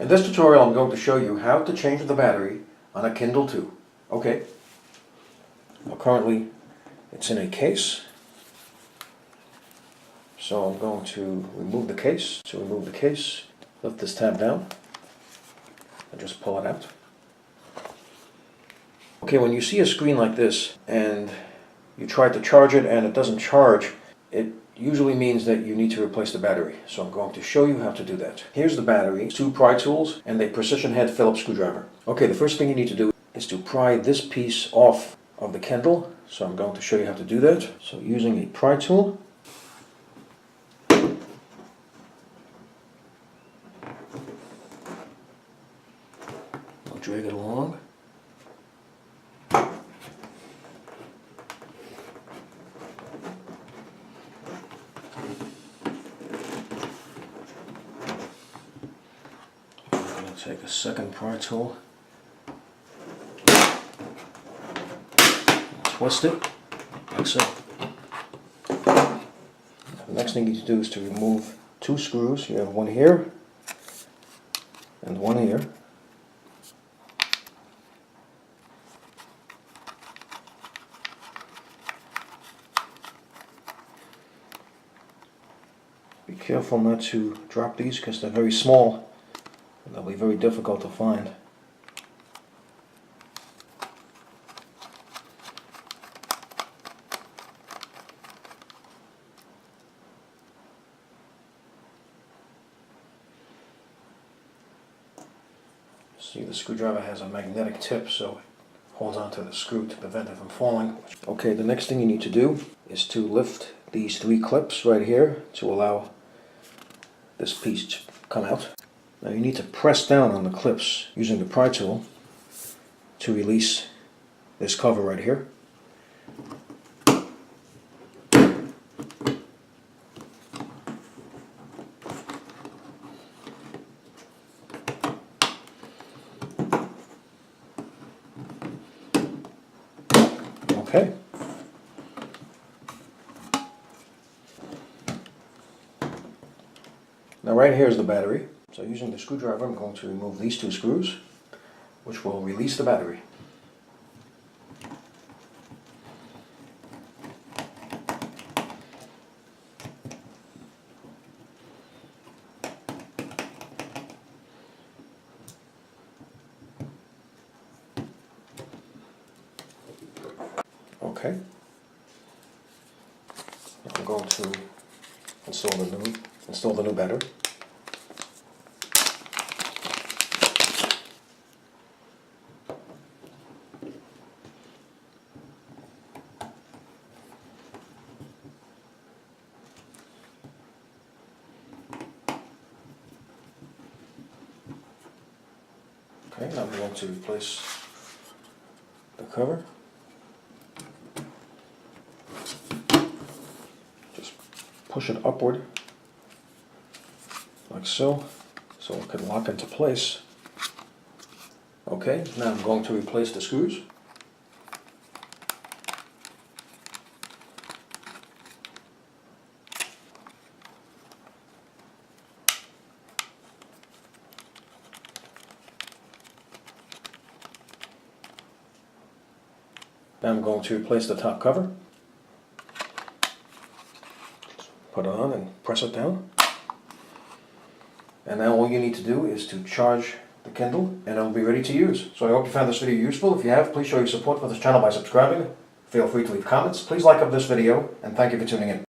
In this tutorial I'm going to show you how to change the battery on a Kindle 2. Okay. Well, currently it's in a case. So I'm going to remove the case. To remove the case, lift this tab down and just pull it out. Okay, when you see a screen like this and you try to charge it and it doesn't charge, it usually means that you need to replace the battery. So I'm going to show you how to do that. Here's the battery, 2 pry tools, and a precision head Phillips screwdriver. Okay, the first thing you need to do is to pry this piece off of the Kindle. So I'm going to show you how to do that. So using a pry tool, I'll drag it along. Take a second pry tool, twist it, like so. The next thing you need to do is to remove 2 screws. You have one here and one here. Be careful not to drop these because they're very small. They'll be very difficult to find. See, the screwdriver has a magnetic tip, so it holds onto the screw to prevent it from falling. Okay, the next thing you need to do is to lift these 3 clips right here to allow this piece to come out. Now you need to press down on the clips using the pry tool to release this cover right here. Okay. Now right here is the battery. So using the screwdriver, I'm going to remove these 2 screws, which will release the battery. Okay. I'm going to install the new battery. Okay, now I'm going to replace the cover. Just push it upward, like so it can lock into place. Okay, now I'm going to replace the screws. Now I'm going to replace the top cover. Put it on and press it down. And now all you need to do is to charge the Kindle and it'll be ready to use. So I hope you found this video useful. If you have, please show your support for this channel by subscribing. Feel free to leave comments. Please like up this video and thank you for tuning in.